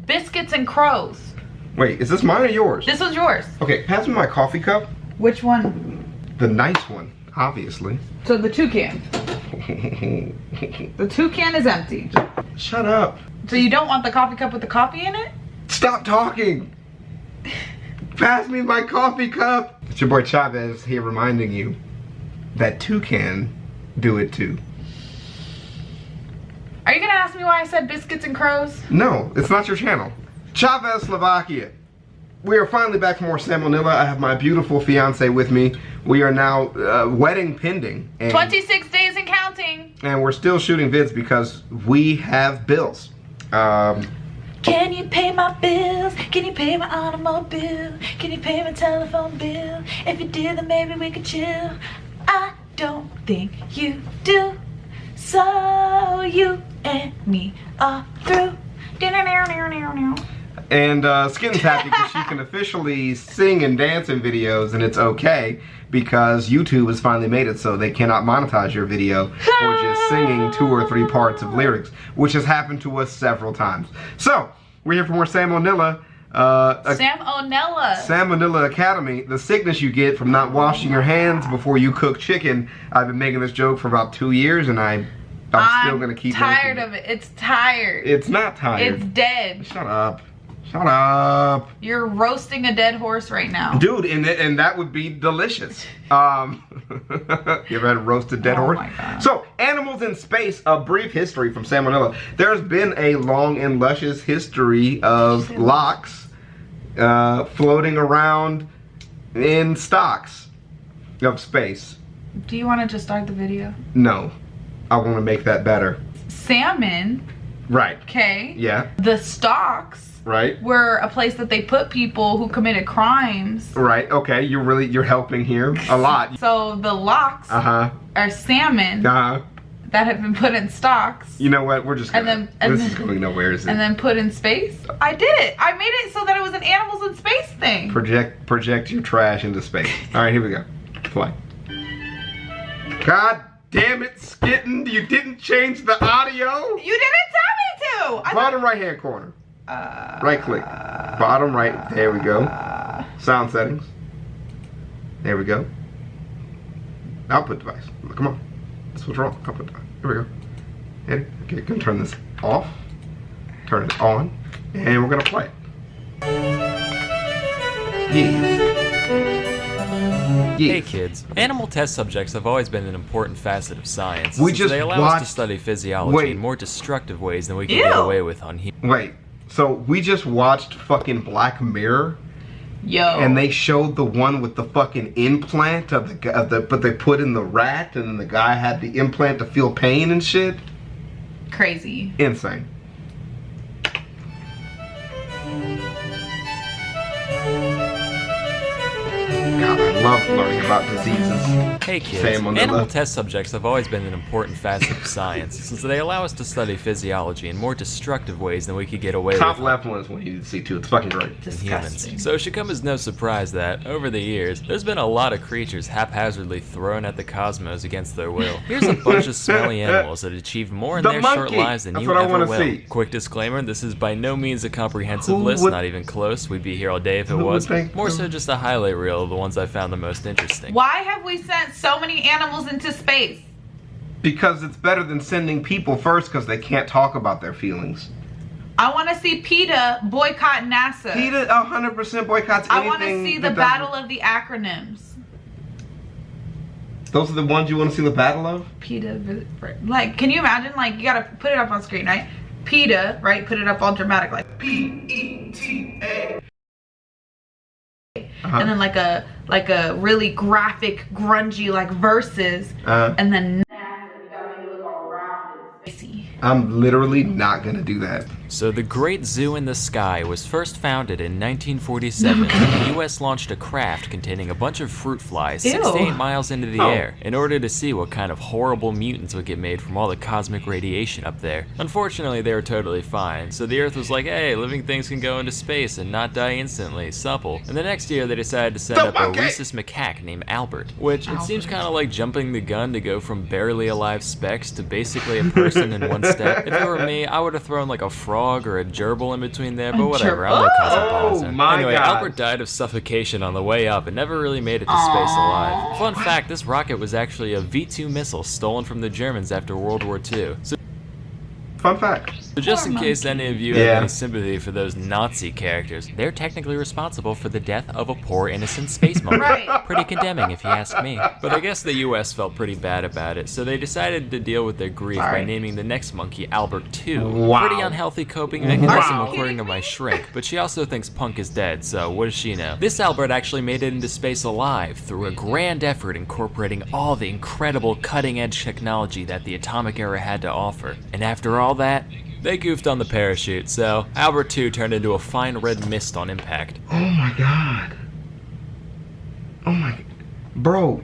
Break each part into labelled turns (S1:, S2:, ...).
S1: biscuits and crows.
S2: Wait, is this mine or yours?
S1: This was yours.
S2: Okay, pass me my coffee cup.
S1: Which one?
S2: The nice one, obviously.
S1: So the toucan. The toucan is empty.
S2: Shut up.
S1: So you don't want the coffee cup with the coffee in it?
S2: Stop talking. Pass me my coffee cup. It's your boy Chavez here reminding you that toucan do it too.
S1: Are you gonna ask me why I said biscuits and crows?
S2: No, it's not your channel. ChavezzSlovakia. We are finally back for more Sam and Nella. I have my beautiful fiance with me. We are now wedding pending. And
S1: 26 days and counting.
S2: And we're still shooting vids because we have bills.
S1: Can you pay my bills? Can you pay my automobile? Can you pay my telephone bill? If you do, then maybe we could chill. I don't think you do. So you and me are through.
S2: And Skin's happy because she can officially sing and dance in videos, and it's okay because YouTube has finally made it so they cannot monetize your video for just singing 2 or 3 parts of lyrics, which has happened to us several times. So, we're here for more Sam and Nella. Sam and Nella Academy, the sickness you get from not washing your hands before you cook chicken. I've been making this joke for about 2 years, and I'm still gonna keep
S1: tired
S2: making
S1: of it. It's tired.
S2: It's not tired.
S1: It's dead.
S2: Shut up. Shut up.
S1: You're roasting a dead horse right now.
S2: Dude, and that would be delicious. You ever had a roasted dead horse?
S1: Oh my God.
S2: So, animals in space, a brief history from Sam and Nella. There's been a long and luscious history of lox floating around in stocks of space.
S1: Do you want to just start the video?
S2: No. I want to make that better.
S1: Salmon.
S2: Right.
S1: Okay.
S2: Yeah.
S1: The stocks.
S2: Right.
S1: Were a place that they put people who committed crimes.
S2: Right. Okay. You're helping here a lot.
S1: So the lox are salmon that have been put in stocks.
S2: You know what? We're just gonna, this is going nowhere, is it?
S1: And then put in space. I did it. I made it so that it was an animals in space thing.
S2: Project your trash into space. All right. Here we go. Play. God damn it, Skitten! You didn't change the audio.
S1: You didn't tell me to.
S2: Bottom right hand corner. Right click. Bottom right. There we go. Sound settings. There we go. Output device. Come on. That's what's wrong. Output device. Here we go. Okay, gonna turn this off. Turn it on. And we're gonna play it. Yes.
S3: Hey kids, animal test subjects have always been an important facet of science. They allow us to study physiology in more destructive ways than we can get away with on humans.
S2: Wait. So we just watched fucking Black Mirror.
S1: Yo.
S2: And they showed the one with the fucking implant but they put in the rat, and the guy had the implant to feel pain and shit.
S1: Crazy.
S2: Insane. God, I love learning about diseases.
S3: Hey kids, animal test subjects have always been an important facet of science, since they allow us to study physiology in more destructive ways than we could get away with.
S2: Top left one is what you need to see too. It's fucking great.
S1: Disgusting.
S3: So it should come as no surprise that, over the years, there's been a lot of creatures haphazardly thrown at the cosmos against their will. Here's a bunch of smelly animals that achieved more in their short lives than you ever will. Quick disclaimer, this is by no means a comprehensive list, not even close. We'd be here all day if it was. More so just a highlight reel of the ones I found the most interesting.
S1: Why have we sent so many animals into space?
S2: Because it's better than sending people first, because they can't talk about their feelings.
S1: I want to see PETA boycott NASA.
S2: PETA 100% boycotts anything.
S1: I want to see the battle of the acronyms.
S2: Those are the ones you want to see the battle of?
S1: PETA, like, can you imagine? Like, you gotta put it up on screen, right? PETA, right? Put it up all dramatic, like PETA. And then like a really graphic, grungy like verses, and then
S2: I'm literally not gonna do that.
S3: So the Great Zoo in the Sky was first founded in 1947 when the US launched a craft containing a bunch of fruit flies 6 to 8 miles into the air in order to see what kind of horrible mutants would get made from all the cosmic radiation up there. Unfortunately, they were totally fine, so the Earth was like, hey, living things can go into space and not die instantly, supple. And the next year they decided to send up a rhesus macaque named Albert, which it seems kind of like jumping the gun to go from barely alive specks to basically a person in one step. If it were me, I would have thrown like a frog or a gerbil in between there, but whatever, I'm no cosmopolitan.
S2: Oh my
S3: anyway,
S2: God.
S3: Albert died of suffocation on the way up and never really made it to space alive. Fun fact, this rocket was actually a V-2 missile stolen from the Germans after World War II.
S2: Fun fact.
S3: So just in case any of you have any sympathy for those Nazi characters, they're technically responsible for the death of a poor innocent space monkey.
S1: Right.
S3: Pretty condemning if you ask me. But I guess the US felt pretty bad about it, so they decided to deal with their grief by naming the next monkey Albert II.
S2: Wow.
S3: Pretty unhealthy coping mechanism according to my shrink, but she also thinks Punk is dead, so what does she know? This Albert actually made it into space alive through a grand effort incorporating all the incredible cutting-edge technology that the atomic era had to offer. And after all that, they goofed on the parachute, so Albert II turned into a fine red mist on impact.
S2: Oh my God. Oh my, bro,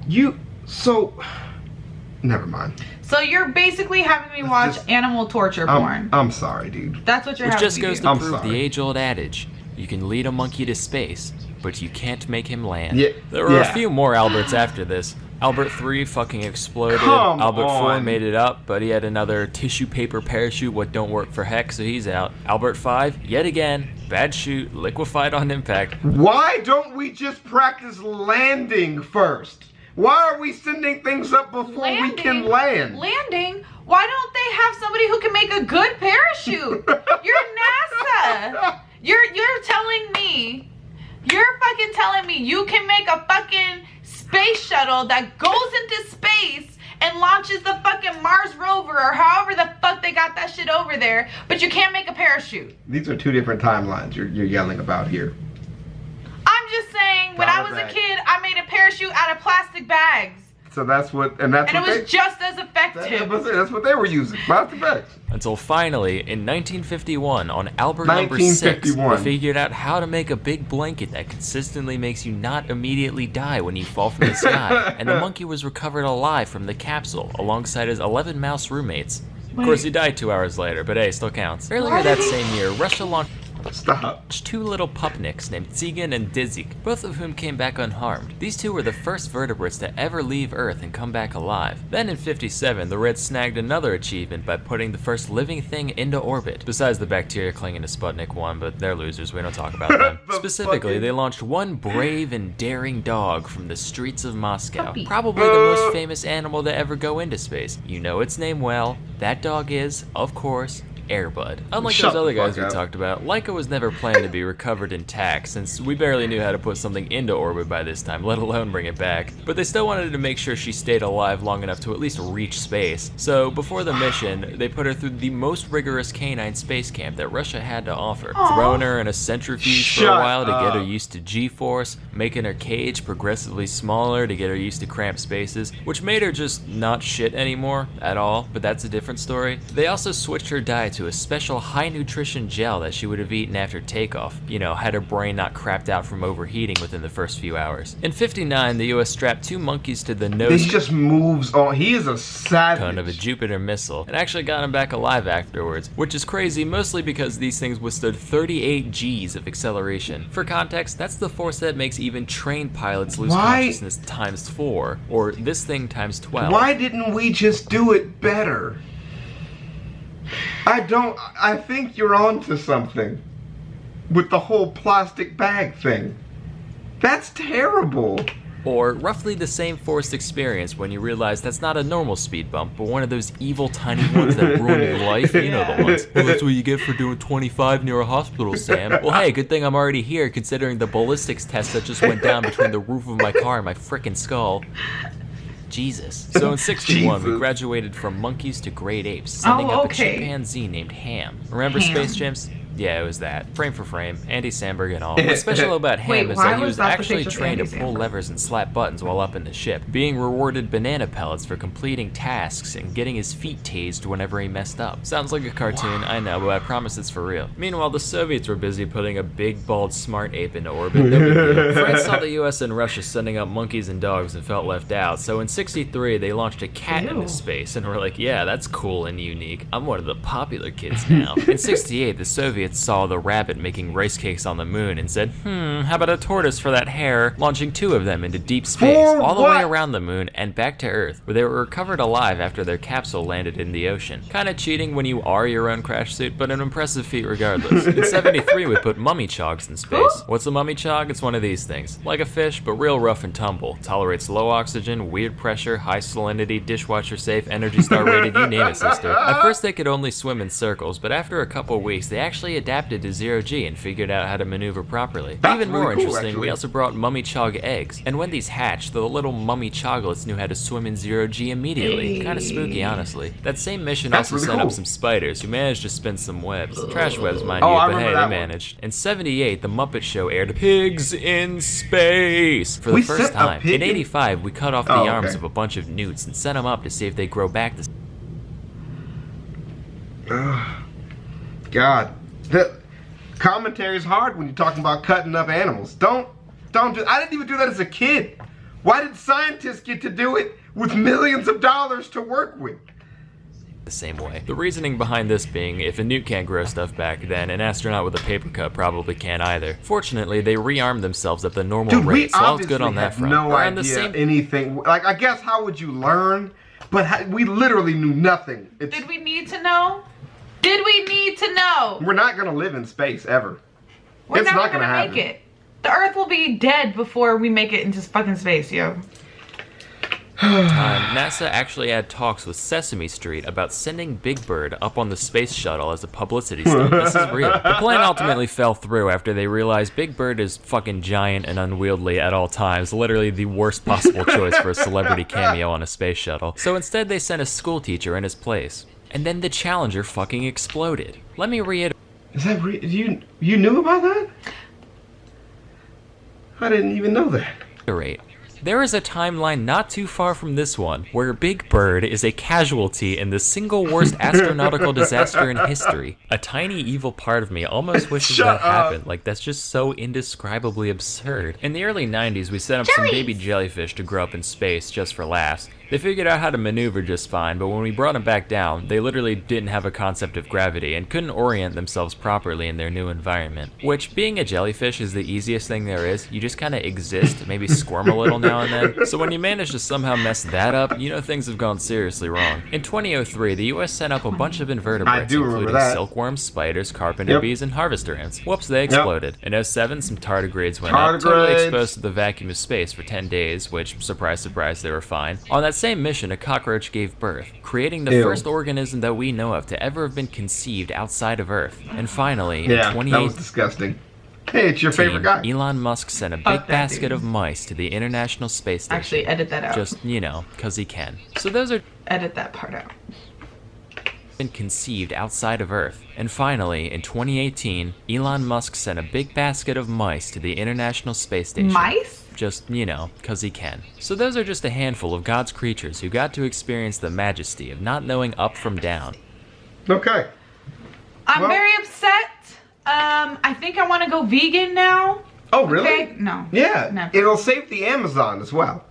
S2: never mind.
S1: So you're basically having me watch animal torture porn.
S2: I'm sorry, dude.
S1: That's what you're
S3: Which
S1: having
S3: just
S1: me
S3: goes
S1: do.
S3: to
S2: I'm
S3: prove
S2: sorry.
S3: the age-old adage: you can lead a monkey to space, but you can't make him land.
S2: Yeah,
S3: There were a
S2: yeah.
S3: few more Alberts after this. Albert III fucking exploded.
S2: Come
S3: Albert
S2: on.
S3: IV made it up, but he had another tissue paper parachute what don't work for heck, so he's out. Albert V, yet again, bad shoot, liquefied on impact.
S2: Why don't we just practice landing first? Why are we sending things up before we can land?
S1: Landing? Why don't they have somebody who can make a good parachute? You're NASA. You're telling me, you're fucking telling me you can make a fucking space shuttle that goes into space and launches the fucking Mars rover or however the fuck they got that shit over there, but you can't make a parachute.
S2: These are two different timelines you're yelling about here.
S1: I'm just saying, when I was a kid, I made a parachute out of plastic bags.
S2: So that's what,
S1: And it was just as effective.
S2: That's what they were using. Plastic bags.
S3: Until finally, in 1951, on Albert number 6, they
S2: 1951.
S3: figured out how to make a big blanket that consistently makes you not immediately die when you fall from the sky, and the monkey was recovered alive from the capsule alongside his 11 mouse roommates. Of course, he died 2 hours later, but hey, still counts. Earlier that same year, Russia launched
S2: Stop.
S3: two little pupniks named Tsigan and Dzik, both of whom came back unharmed. These two were the first vertebrates to ever leave Earth and come back alive. Then in 57, the Reds snagged another achievement by putting the first living thing into orbit, besides the bacteria clinging to Sputnik 1, but they're losers, we don't talk about them. Specifically, they launched one brave and daring dog from the streets of Moscow.
S1: Puppy.
S3: Probably the most famous animal to ever go into space. You know its name well. That dog is, of course, Airbud. Unlike
S2: Shut
S3: those other
S2: the
S3: guys
S2: fuck
S3: we
S2: up.
S3: talked about, Laika was never planned to be recovered intact, since we barely knew how to put something into orbit by this time, let alone bring it back. But they still wanted to make sure she stayed alive long enough to at least reach space. So before the mission, they put her through the most rigorous canine space camp that Russia had to offer, throwing her in a centrifuge for a
S2: Shut
S3: while to get her
S2: up.
S3: used to G-force, making her cage progressively smaller to get her used to cramped spaces, which made her just not shit anymore at all, but that's a different story. They also switched her diet to a special high nutrition gel that she would have eaten after takeoff, you know, had her brain not crapped out from overheating within the first few hours. In 59, the US strapped 2 monkeys to the
S2: He
S3: nose
S2: just moves on. He is a savage.
S3: cone of a Jupiter missile and actually got him back alive afterwards, which is crazy mostly because these things withstood 38 Gs of acceleration. For context, that's the force that makes even trained pilots lose
S2: Why-
S3: consciousness times 4, or this thing times 12.
S2: Why didn't we just do it better? I think you're onto something with the whole plastic bag thing. That's terrible.
S3: Or roughly the same forced experience when you realize that's not a normal speed bump, but one of those evil tiny ones that ruin your life. You know the ones. Well, that's what you get for doing 25 near a hospital, Sam. Well, hey, good thing I'm already here considering the ballistics test that just went down between the roof of my car and my frickin' skull. Jesus. So in 61, we
S2: Jesus.
S3: graduated from monkeys to great apes, sending
S1: Oh,
S3: up
S1: okay.
S3: a chimpanzee named Ham. Remember
S1: Ham.
S3: Space Chimps? Yeah, it was that. Frame for frame. Andy Samberg and all. What's special about Ham
S1: Wait,
S3: is
S1: why
S3: that he
S1: was
S3: was
S1: that the
S3: actually
S1: picture of
S3: trained to
S1: Andy
S3: pull
S1: Samberg?
S3: levers and slap buttons while up in the ship, being rewarded banana pellets for completing tasks and getting his feet tased whenever he messed up. Sounds like a cartoon, I know, but I promise it's for real. Meanwhile, the Soviets were busy putting a big, bald, smart ape into orbit. No big deal. France saw the US and Russia sending up monkeys and dogs and felt left out, so in 63, they launched a cat into
S1: Ew.
S3: space, and were like, yeah, that's cool and unique. I'm one of the popular kids now. In 68, the Soviets Soviets saw the rabbit making rice cakes on the moon and said, how about a tortoise for that hare, launching 2 of them into deep space, all the way around the moon and back to Earth, where they were recovered alive after their capsule landed in the ocean. Kinda cheating when you are your own crash suit, but an impressive feat regardless. In 73, we put mummy chogs in space. What's a mummy chog? It's one of these things. Like a fish, but real rough and tumble. Tolerates low oxygen, weird pressure, high salinity, dishwasher safe, Energy Star rated, you name it, sister. At first they could only swim in circles, but after a couple weeks, they actually adapted to zero G and figured out how to maneuver properly.
S2: That's
S3: Even more
S2: really cool,
S3: interesting,
S2: actually.
S3: we also brought mummy chog eggs. And when these hatched, the little mummy choglets knew how to swim in zero G immediately. Kinda spooky, honestly. That same mission
S2: That's
S3: also
S2: really
S3: sent
S2: cool.
S3: up some spiders who managed to spin some webs. Trash webs, mind
S2: Oh,
S3: you,
S2: I
S3: but
S2: remember
S3: hey,
S2: that
S3: they
S2: one.
S3: managed. In 78, the Muppet Show aired Pigs in Space for the
S2: We
S3: first
S2: sent a
S3: time.
S2: pig
S3: In
S2: in-
S3: 85, we cut off the
S2: Oh,
S3: arms
S2: okay.
S3: of a bunch of newts and sent them up to see if they grow back the
S2: God, the commentary is hard when you're talking about cutting up animals. Don't do. I didn't even do that as a kid. Why did scientists get to do it with millions of dollars to work with?
S3: same way. The reasoning behind this being, if a newt can't grow stuff back, then an astronaut with a paper cut probably can't either. Fortunately, they rearmed themselves at the normal
S2: Dude,
S3: rate,
S2: we
S3: so all's
S2: obviously
S3: good on that
S2: had
S3: front.
S2: no
S3: Around the
S2: idea
S3: same
S2: anything. Like, I guess how would you learn? But we literally knew nothing.
S1: Did we need to know? Did we need to know?
S2: We're not gonna live in space ever.
S1: We're
S2: It's
S1: never
S2: not gonna
S1: make
S2: happen.
S1: it. The Earth will be dead before we make it into fucking space, yo.
S3: NASA actually had talks with Sesame Street about sending Big Bird up on the space shuttle as a publicity stunt. This is real. The plan ultimately fell through after they realized Big Bird is fucking giant and unwieldy at all times, literally the worst possible choice for a celebrity cameo on a space shuttle. So instead they sent a school teacher in his place. And then the Challenger fucking exploded. Let me reiterate.
S2: Is that you knew about that? I didn't even know that.
S3: There is a timeline not too far from this one where Big Bird is a casualty in the single worst astronautical disaster in history. A tiny evil part of me almost wishes
S2: Shut
S3: that
S2: up.
S3: happened. Like, that's just so indescribably absurd. In the early 90s, we set up some baby jellyfish to grow up in space just for laughs. They figured out how to maneuver just fine, but when we brought them back down, they literally didn't have a concept of gravity and couldn't orient themselves properly in their new environment. Which, being a jellyfish is the easiest thing there is. You just kind of exist, maybe squirm a little now and then. So when you manage to somehow mess that up, you know things have gone seriously wrong. In 2003, the US sent up a bunch of invertebrates,
S2: do remember
S3: including
S2: that.
S3: silkworms, spiders, carpenter
S2: Yep.
S3: bees, and harvester ants. Whoops, they exploded. In 07, some tardigrades went up,
S2: Tardigrades.
S3: totally exposed to the vacuum of space for 10 days, which, surprise, surprise, they were fine. On that same mission, a cockroach gave birth, creating the
S2: Ew.
S3: first organism that we know of to ever have been conceived outside of Earth. And finally, in
S2: Yeah, that
S3: 2018,
S2: was disgusting. Hey, it's your favorite guy.
S3: Elon Musk sent a big
S1: that
S3: basket
S1: dude.
S3: of mice to the International Space Station.
S1: Actually, edit that out.
S3: Just, you know, because he can. So those are
S1: Edit that part out.
S3: been conceived outside of Earth. And finally, in 2018, Elon Musk sent a big basket of mice to the International Space Station.
S1: Mice?
S3: Just, you know, because he can. So those are just a handful of God's creatures who got to experience the majesty of not knowing up from down.
S2: Okay.
S1: I'm
S2: Well-
S1: very upset. I think I want to go vegan now.
S2: Oh, really?
S1: Okay? No.
S2: Yeah.
S1: Never.
S2: It'll save the Amazon as well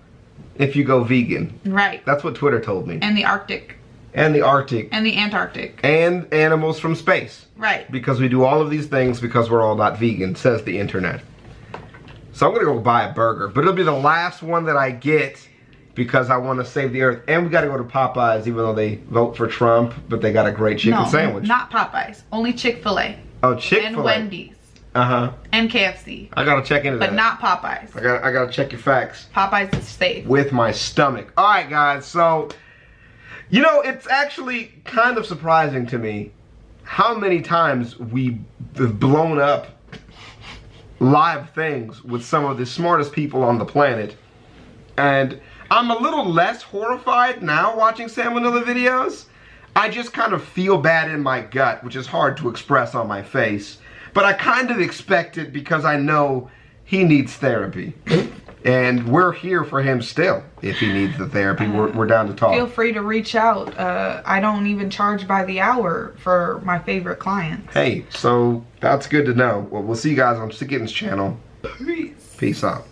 S2: if you go vegan.
S1: Right.
S2: That's what Twitter told me.
S1: And the Arctic.
S2: And the Arctic.
S1: And the Antarctic.
S2: And animals from space.
S1: Right.
S2: Because we do all of these things because we're all not vegan, says the internet. So I'm gonna go buy a burger, but it'll be the last one that I get because I want to save the earth. And we gotta go to Popeyes, even though they vote for Trump, but they got a great chicken
S1: No,
S2: sandwich.
S1: not Popeyes. Only Chick-fil-A.
S2: Oh, Chick-fil-A.
S1: And Wendy's.
S2: Uh-huh.
S1: And KFC.
S2: I gotta check into
S1: But
S2: that.
S1: not Popeyes.
S2: I gotta check your facts
S1: Popeyes is safe.
S2: with my stomach. All right, guys. So, you know, it's actually kind of surprising to me how many times we've blown up live things with some of the smartest people on the planet. And I'm a little less horrified now watching Salmonella videos. I just kind of feel bad in my gut, which is hard to express on my face. But I kind of expect it because I know he needs therapy. And we're here for him still. If he needs the therapy, we're down to talk.
S1: Feel free to reach out. I don't even charge by the hour for my favorite clients.
S2: Hey, so that's good to know. Well, we'll see you guys on Stick Getting's channel. Peace out.